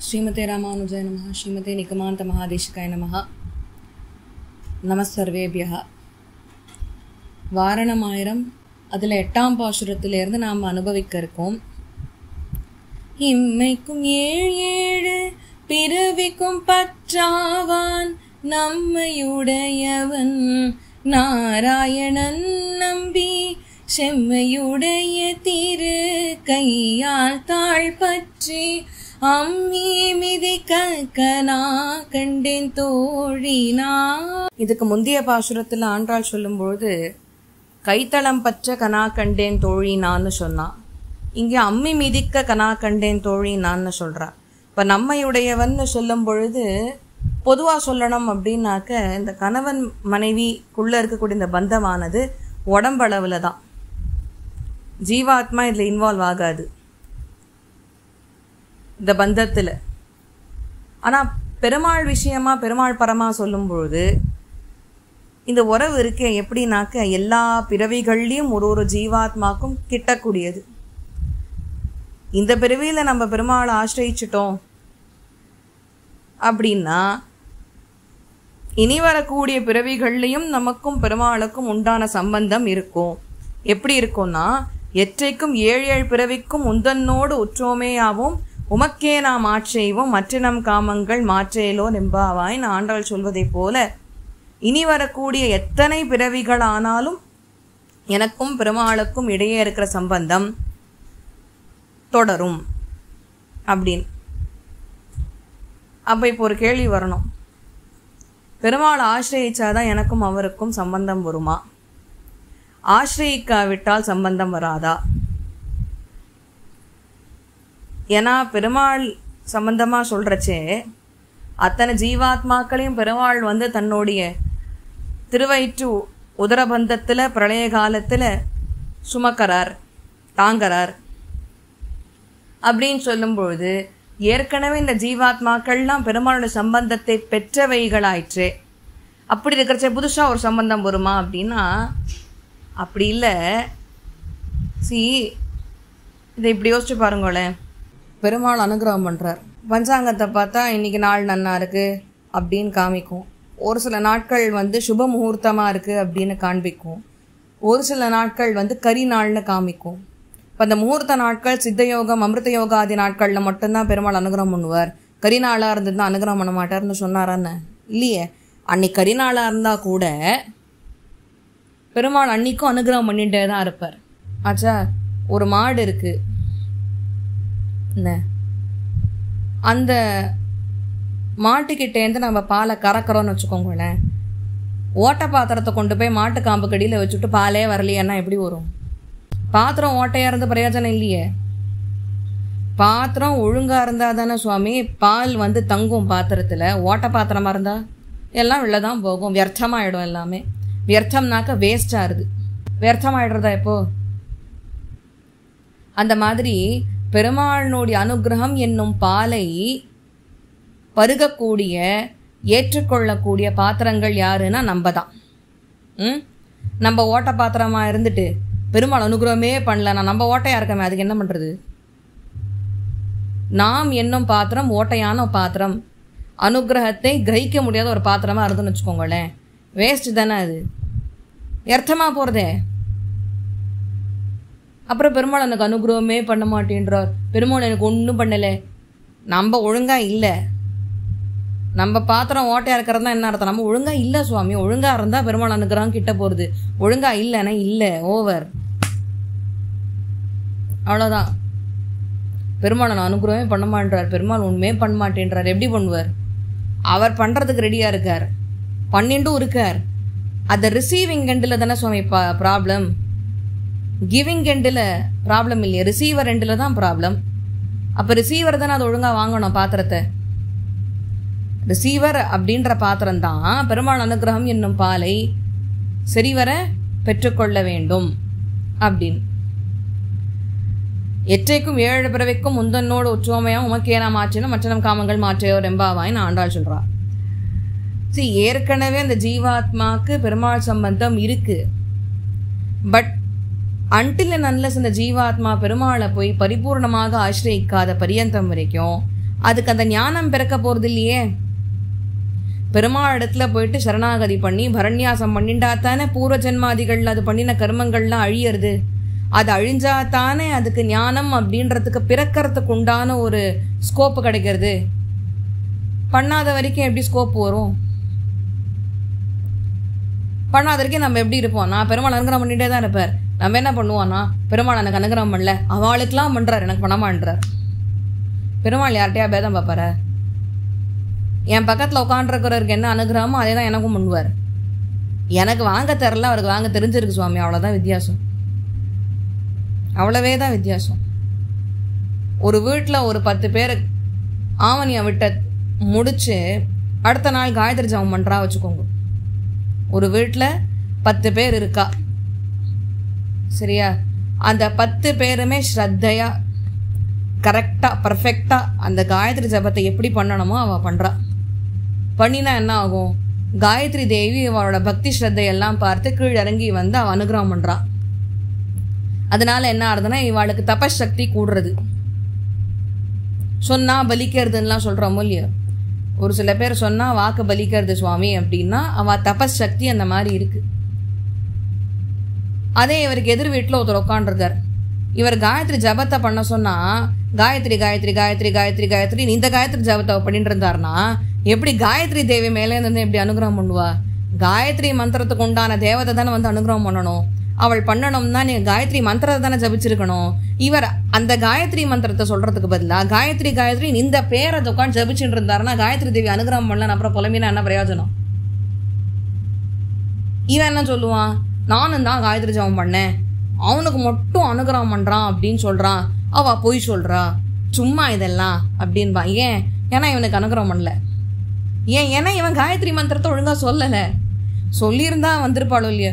ஸ்ரீமதே ராமானுஜாய நமः. ஸ்ரீமதே நிகமாந்த மகாதேசிகாய நமः. நமஸ்சர்வேபியः. வாரணமாயிரம் அதில் 8ஆம் பாசுரத்திலிருந்து நாம் அனுபவிக்க இருக்கோம். இம்மைக்கும் ஏழு பிறவிக்கும் பற்றாவான் நம்மையுடையவன் நாராயணன் நம்பி செம்மையுடைய திரு கையால் தாழ் பற்றி அம்மி மிதிக்க கனா கண்டேன் தோழினா. இதுக்கு முந்தைய பாசுரத்தில் ஆண்டாள் சொல்லும்பொழுது கைத்தளம் பற்ற கனா கண்டேன் தோழினான்னு சொன்னான். இங்கே அம்மி மிதிக்க கனா கண்டேன் தோழினான்னு சொல்றா. இப்போ நம்மையுடையவன்னு சொல்லும் பொழுது பொதுவாக சொல்லணும் அப்படின்னாக்க இந்த கணவன் மனைவிக்குள்ளே இருக்கக்கூடிய இந்த பந்தமானது உடம்பளவில் தான், ஜீவாத்மா இதில் இன்வால்வ் ஆகாது இந்த பந்தத்தில். ஆனால் பெருமாள் விஷயமா பெருமாள் பரமாக சொல்லும் பொழுது இந்த உறவு இருக்கே எப்படின்னாக்க எல்லா பிறவிகள்லையும் ஒரு ஜீவாத்மாக்கும் கிட்டக்கூடியது. இந்த பிறவியில் நம்ம பெருமாளை ஆசிரியிச்சிட்டோம் அப்படின்னா இனி வரக்கூடிய பிறவிகள்லையும் நமக்கும் பெருமாளுக்கும் உண்டான சம்பந்தம் இருக்கும். எப்படி இருக்கும்னா, எற்றைக்கும் 7 பிறவிக்கும் உந்தன்னோடு உற்றோமேயாவும் உமக்கே நாம் ஆட்செய்வோம் மற்றினம் காமங்கள் மாற்றேலோ நெம்பாவாய்ன்னு ஆண்டாள் சொல்வதைப் போல இனி வரக்கூடிய எத்தனை பிறவிகள் ஆனாலும் எனக்கும் பெருமாளுக்கும் இடையே இருக்கிற சம்பந்தம் தொடரும் அப்படின்னு. அப்போ இப்போ ஒரு கேள்வி வரணும், பெருமாள் ஆசிரியிச்சாதான் எனக்கும் அவருக்கும் சம்பந்தம் வருமா? ஆசிரியிக்காவிட்டால் சம்பந்தம் வராதா? ஏன்னா பெருமாள் சம்பந்தமாக சொல்கிறச்சே அத்தனை ஜீவாத்மாக்களையும் பெருமாள் தன்னுடைய திருவயிற்று உதரபந்தத்தில் பிரளய காலத்தில் சுமக்கிறார், தாங்கிறார் அப்படின்னு சொல்லும்பொழுது ஏற்கனவே இந்த ஜீவாத்மாக்கள்லாம் பெருமாளோட சம்பந்தத்தை பெற்றவைகளாயிற்று. அப்படி இருக்கிறச்சே புதுசாக ஒரு சம்பந்தம் வருமா அப்படின்னா அப்படி இல்லை. இதை இப்படி யோசிச்சு பாருங்களேன். பெருமாள் அனுகிரகம் பண்ணுறார். பஞ்சாங்கத்தை பார்த்தா இன்றைக்கி நாள் நன்னா இருக்குது அப்படின்னு காமிக்கும். ஒரு சில நாட்கள் சுப முகூர்த்தமாக இருக்குது அப்படின்னு காண்பிக்கும். ஒரு சில நாட்கள் கரி நாள்னு காமிக்கும். இப்போ அந்த முகூர்த்த நாட்கள் சித்த யோகம் அமிர்த யோகாதி நாட்களில் மட்டும்தான் பெருமாள் அனுகிரகம் பண்ணுவார். கரி நாளாக இருந்ததுன்னா அனுகிரகம் பண்ண மாட்டார்னு சொன்னாரான்னு இல்லையே. அன்னைக்கு கரி நாளாக இருந்தால் கூட பெருமாள் அன்னைக்கும் அனுகிரகம் பண்ணிகிட்டே தான் இருப்பார். ஆச்சா, ஒரு மாடு இருக்குது, என்ன அந்த மாட்டுக்கிட்டேருந்து நம்ம பாலை கறக்கிறோன்னு வச்சுக்கோங்களேன். ஓட்டை பாத்திரத்தை கொண்டு போய் மாட்டு காம்பு கடியில் வச்சுட்டு பாலே வரலையேன்னா எப்படி வரும்? பாத்திரம் ஓட்டையாக இருந்து பிரயோஜனம் இல்லையே. பாத்திரம் ஒழுங்காக இருந்தால் தானே சுவாமி பால் தங்கும் பாத்திரத்தில். ஓட்டை பாத்திரமாக இருந்தால் எல்லாம் வெளில தான் போகும், வியர்த்தமாகிடும். எல்லாமே வியர்த்தம்னாக்க வேஸ்டாக இருது. வியர்த்தமாகிடுறதா எப்போ? அந்த மாதிரி பெருமாளுடைய அனுகிரகம் என்னும் பாலை பருகக்கூடிய ஏற்றுக்கொள்ளக்கூடிய பாத்திரங்கள் யாருன்னா நம்ம தான். நம்ம ஓட்ட பாத்திரமாக இருந்துட்டு பெருமாள் அனுகிரகமே பண்ணலன்னா நம்ம ஓட்டையாக இருக்கமே, அதுக்கு என்ன பண்ணுறது? நாம் என்னும் பாத்திரம் ஓட்டையான பாத்திரம், அனுகிரகத்தை கிரகிக்க முடியாத ஒரு பாத்திரமாக இருந்துன்னு வச்சுக்கோங்களேன். வேஸ்ட்டு தானே அது, வியர்த்தமாக போகிறதே. அப்புறம் பெருமாள் எனக்கு அனுகிரகமே பண்ண மாட்டேன்றார், பெருமாள் எனக்கு ஒன்றும் பண்ணலை. நம்ம ஒழுங்காக இல்லை. நம்ம பாத்திரம் ஓட்டையாக இருக்கிறது தான் என்ன அர்த்தம்? நம்ம ஒழுங்காக இல்லை சுவாமி. ஒழுங்காக இருந்தால் பெருமாள் அனுகிரகம் கிட்ட போகிறது. ஒழுங்காக இல்லைன்னா இல்லை, ஓவர், அவ்வளோதான். பெருமாள் நான் அனுகிரகமே பண்ண மாட்டேன்றார், பெருமாள் ஒன்றுமே பண்ண மாட்டேன்றார். எப்படி பண்ணுவார்? அவர் பண்ணுறதுக்கு ரெடியாக இருக்கார், பண்ணிட்டும் இருக்கார். அதை ரிசீவிங் எண்டில் தானே சுவாமி ப்ராப்ளம். கிவிங் எண்டில் ப்ராப்ளம் இல்லையா, ரிசீவர் எண்டில் தான் ப்ராப்ளம். அப்போ ரிசீவர் தானே அதை ஒழுங்காக வாங்கணும் பாத்திரத்தை. ரிசீவர் அப்படின்ற பாத்திரம் தான் பெருமாள் அனுகிரகம் என்னும் பாலை சரிவர பெற்றுக்கொள்ள வேண்டும் அப்படின்னு. எற்றைக்கும் 7 பிறவிக்கும் முந்தன்னோடு உற்றோமையாக உமக்கே நாம் ஆற்றினும் மற்றனம் காமங்கள் மாற்றையோ ரெம்பாவாயின்னு ஆண்டாள் சொல்கிறார். ஏற்கனவே அந்த ஜீவாத்மாவுக்கு பெருமாள் சம்பந்தம் இருக்குது. பட் அன்டில் அண்ட் அன்லெஸ் இந்த ஜீவாத்மா பெருமாளை போய் பரிபூர்ணமாக ஆசிரியிக்காத பரியந்தம் வரைக்கும் அதுக்கு அந்த ஞானம் பிறக்க போகிறது இல்லையே. பெருமாள் இடத்துல போயிட்டு சரணாகதி பண்ணி பரண்யாசம் பண்ணிண்டாத்தானே பூர்வ ஜென்மாதிகள் அது பண்ணின கர்மங்கள்லாம் அழியறது. அது அழிஞ்சாத்தானே அதுக்கு ஞானம் அப்படின்றதுக்கு பிறக்கிறதுக்கு உண்டான ஒரு ஸ்கோப்பு கிடைக்கிறது. பண்ணாத வரைக்கும் எப்படி ஸ்கோப் வரும்? பண்ணாத வரைக்கும் நம்ம எப்படி இருப்போம்? நான் பெருமாள் அனுகிரகம் பண்ணிட்டே தான் இருப்பார். நம்ம என்ன பண்ணுவோம்னா, பெருமாள் எனக்கு அனுகிரகம் பண்ணல, அவளுக்கெல்லாம் பண்ணுறார், எனக்கு பண்ணமான்றார். பெருமாள் யார்கிட்டயா பேதம் பார்ப்பார? என் பக்கத்தில் உட்காண்டிருக்கிறவருக்கு என்ன அனுகிரகமோ அதே தான் எனக்கும் பண்ணுவார். எனக்கு வாங்க தரல, அவருக்கு வாங்க தெரிஞ்சிருக்கு சுவாமி, அவ்வளோதான் வித்தியாசம். அவ்வளவே தான் வித்தியாசம். ஒரு வீட்டில் ஒரு 10 பேர் ஆவணியை விட்ட முடிச்சு அடுத்த நாள் காயத்ரி ஜபம் பண்ணுறா வச்சுக்கோங்க. ஒரு வீட்டில் 10 பேர் இருக்கா, சரியா? அந்த 10 பேருமே ஸ்ரத்தையா கரெக்டாக பர்ஃபெக்டாக அந்த காயத்ரி ஜபத்தை எப்படி பண்ணணுமோ அவள் பண்ணுறா. பண்ணினா என்ன ஆகும்? காயத்ரி தேவி அவளோட பக்தி ஸ்ரத்தையெல்லாம் பார்த்து கீழ் இறங்கி வந்து அவள் அனுகிரகம் பண்ணுறா. அதனால என்ன ஆகுதுன்னா, இவளுக்கு தபசக்தி கூடுறது. சொன்னால் பலிக்கிறதுலாம் சொல்கிறோமோ இல்லையோ, ஒரு சில பேர் சொன்னால் வாக்கு பலிக்கிறது சுவாமி அப்படின்னா அவள் தபசக்தி அந்த மாதிரி இருக்குது. அதே இவருக்கு எதிர் வீட்டில் ஒருத்தர் உட்காண்டிருக்கார். இவர் காயத்ரி ஜபத்தை பண்ண சொன்னால் காயத்ரி காயத்ரி காயத்ரி காயத்ரி காயத்ரி இந்த காயத்ரி ஜபத்தை பண்ணிட்டு இருந்தாருன்னா எப்படி காயத்ரி தேவி மேலே இருந்து எப்படி அனுகிரகம் பண்ணுவா? காயத்ரி மந்திரத்துக்கு உண்டான தேவதை தானே வந்து அனுகிரகம் பண்ணணும். அவள் பண்ணணும்னா நீங்கள் காயத்ரி மந்திரத்தை தானே ஜபிச்சிருக்கணும். இவர் அந்த காயத்ரி மந்திரத்தை சொல்கிறதுக்கு பதிலாக காயத்ரி காயத்ரி இந்த பேரை உட்காந்து ஜபிச்சுட்டு இருந்தாருன்னா காயத்ரி தேவி அனுகிரகம் பண்ணலாம், அப்புறம் புலம்பினா என்ன பிரயோஜனம்? இவன் என்ன சொல்லுவான்? நானும் தான் காயத்ரி ஜபம் பண்ணேன், அவனுக்கு மட்டும் அனுகிரகம் பண்ணுறான் அப்படின்னு சொல்கிறான், அவள் பொய் சொல்கிறா, சும்மா இதெல்லாம் அப்படின்பா. ஏன்? ஏன்னா இவனுக்கு அனுகிரகம் பண்ணல. ஏன்னா இவன் காயத்ரி மந்திரத்தை ஒழுங்காக சொல்லலை. சொல்லியிருந்தா வந்திருப்பாளோ இல்லையோ.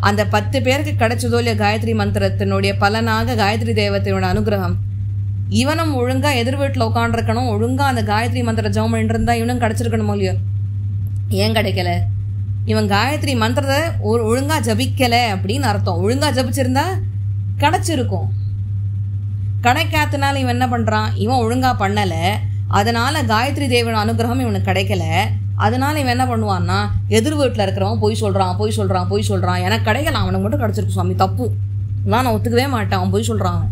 அந்த 10 பேருக்கு கிடைச்சதோ இல்லையா காயத்ரி மந்திரத்தினுடைய பலனாக காயத்ரி தேவத்தையோட அனுகிரகம். இவனும் ஒழுங்காக எதிர் வீட்டில் உட்காண்டிருக்கணும், ஒழுங்காக அந்த காயத்ரி மந்திர ஜபம் பண்ணிருந்தா இவனும் கிடச்சிருக்கணுமோ இல்லையோ. ஏன் கிடைக்கல? இவன் காயத்ரி மந்திரத்தை ஒழுங்காக ஜபிக்கலை அப்படின்னு அர்த்தம். ஒழுங்காக ஜபிச்சிருந்தா கிடச்சிருக்கும். கிடைக்காதனால இவன் என்ன பண்ணுறான்? இவன் ஒழுங்காக பண்ணலை, அதனால் காயத்ரி தேவனோட அனுகிரகம் இவனுக்கு கிடைக்கல. அதனால இவன் என்ன பண்ணுவான்னா, எதிர் வீட்டில் இருக்கிறவன் பொய் சொல்கிறான் பொய் சொல்கிறான் பொய் சொல்கிறான், எனக்கு கிடைக்கல, அவனுக்கு மட்டும் கிடச்சிருக்கு சுவாமி, தப்பு, நான் ஒத்துக்கவே மாட்டேன், அவன் பொய் சொல்கிறான்,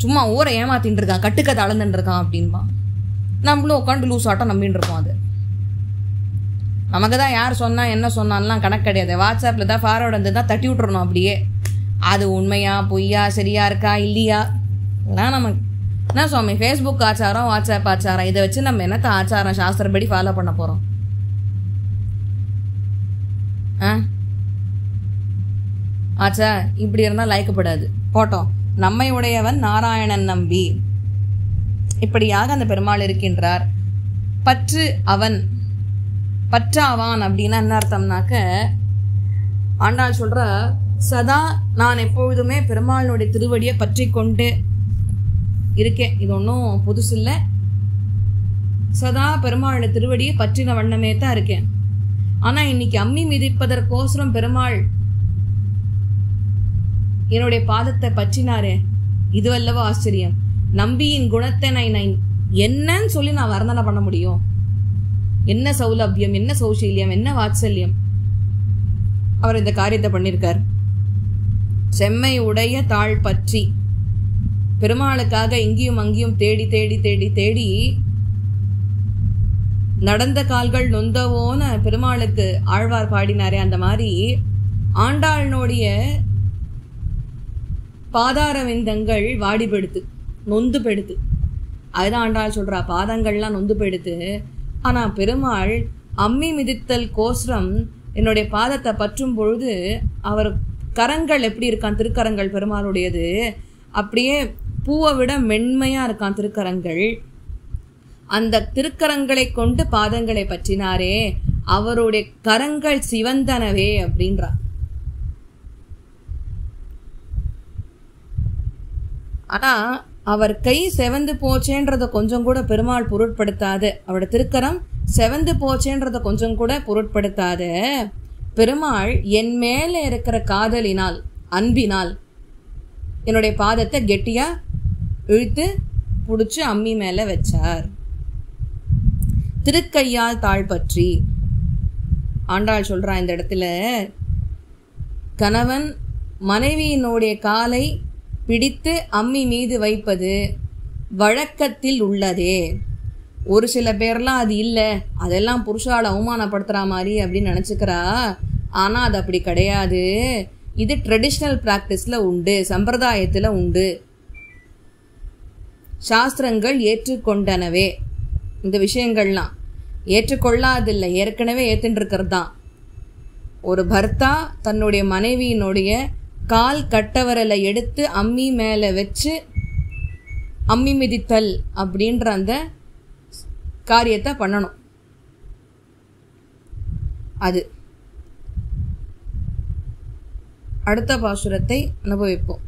சும்மா ஊரை ஏமாத்தின்னு இருக்கான், கட்டுக்கதை அளந்துட்டு இருக்கான் அப்படின்பான். நம்மளும் உட்காந்து லூஸ் ஆட்டம் நம்பின்னு இருப்போம். அது நமக்கு தான் யார் சொன்னால் என்ன சொன்னான்லாம் கணக்கு கிடையாது. வாட்ஸ்அப்பில் தான் ஃபார்வர்டு வந்து தான் தட்டி விட்டுறணும் அப்படியே. அது உண்மையா பொய்யா சரியா இருக்கா இல்லையா எல்லாம் நமக்கு என்ன சுவாமி? ஃபேஸ்புக் ஆச்சாரம் வாட்ஸ்அப் ஆச்சாரம் இதை வச்சு நம்ம என்னத்த ஆச்சாரம் சாஸ்திரப்படி ஃபாலோ பண்ண போகிறோம்? ஆச்சா இப்படி இருந்தால் லைக்கப்படாது. போட்டோம். நம்மை உடையவன் நாராயணன் நம்பி இப்படியாக அந்த பெருமாள் இருக்கின்றார். பற்று அவன் பற்றாவான் அப்படின்னா என்ன அர்த்தம்னாக்க, ஆண்டாள் சொல்ற சதா நான் எப்பொழுதுமே பெருமாளுடைய திருவடியை பற்றி கொண்டு இருக்கேன். இது ஒன்றும் புதுசு இல்லை. சதா பெருமாளுடைய திருவடியை பற்றின வண்ணமே தான் இருக்கேன். ஆனால் இன்னைக்கு அம்மி மிதிப்பதற்கோசரம் பெருமாள் என்னுடைய பாதத்தை பற்றினாரே, இதுவல்லவா ஆச்சரியம். நம்பியின் குணத்தை நான் என்னன்னு சொல்லி நான் வர்ணனை பண்ண முடியும்? என்ன சௌலபியம், என்ன சௌசீல்யம், என்ன வாத்சல்யம் அவர் இந்த காரியத்தை பண்ணியிருக்கார். செம்மை உடைய தாழ் பற்றி பெருமாளுக்காக இங்கேயும் அங்கேயும் தேடி தேடி தேடி தேடி நடந்த கால்கள் நொந்தவோன பெருமாளுக்கு ஆழ்வார் பாடினாரே, அந்த மாதிரி ஆண்டாளினுடைய பாதாரவிந்தங்கள் வாடி பெடுத்து நொந்து பெடுத்து. அதுதான் ஆண்டாள் சொல்றா, பாதங்கள்லாம் நொந்து பெடுத்து. ஆனா பெருமாள் அம்மி மிதித்தல் கோசரம் என்னுடைய பாதத்தை பற்றும் பொழுது அவர் கரங்கள் எப்படி இருக்கான், திருக்கரங்கள் பெருமாளுடையது அப்படியே பூவை விட மென்மையா இருக்கான் திருக்கரங்கள். அந்த திருக்கரங்களை கொண்டு பாதங்களை பற்றினாரே, அவருடைய கரங்கள் சிவந்தனவே அப்படின்றா. ஆனா அவர் கை செவந்து போச்சேன்றத கொஞ்சம் கூட பெருமாள் பொருட்படுத்தாது, அவரோட திருக்கரம் செவந்து போச்சேன்றத கொஞ்சம் கூட பொருட்படுத்தாத பெருமாள் என் மேல இருக்கிற காதலினால் அன்பினால் என்னுடைய பாதத்தை கெட்டியா இழுத்து பிடிச்சி அம்மி மேலே வச்சார். திருக்கையால் தாழ்பற்றி ஆண்டாள் சொல்றா இந்த இடத்துல, கணவன் மனைவியினுடைய காலை பிடித்து அம்மி மீது வைப்பது வழக்கத்தில் உள்ளதே. ஒரு சில பேர்லாம் அது இல்லை, அதெல்லாம் புருஷால அவமானப்படுத்துகிற மாதிரி அப்படின்னு நினச்சிக்கிறா. ஆனால் அது அப்படி கிடையாது. இது ட்ரெடிஷ்னல் ப்ராக்டிஸில் உண்டு, சம்பிரதாயத்தில் உண்டு, சாஸ்திரங்கள் ஏற்றுக்கொண்டனவே. இந்த விஷயங்கள்லாம் ஏற்றுக்கொள்ளாதில்லை, ஏற்கனவே ஏற்றுன்னு இருக்கிறது தான். ஒரு பர்த்தா தன்னுடைய மனைவியினுடைய கால் கட்டவரலை எடுத்து அம்மி மேலே வச்சு அம்மி மிதித்தல் அப்படின்ற அந்த காரியத்தை பண்ணணும். அது அடுத்த பாசுரத்தை அனுபவிப்போம்.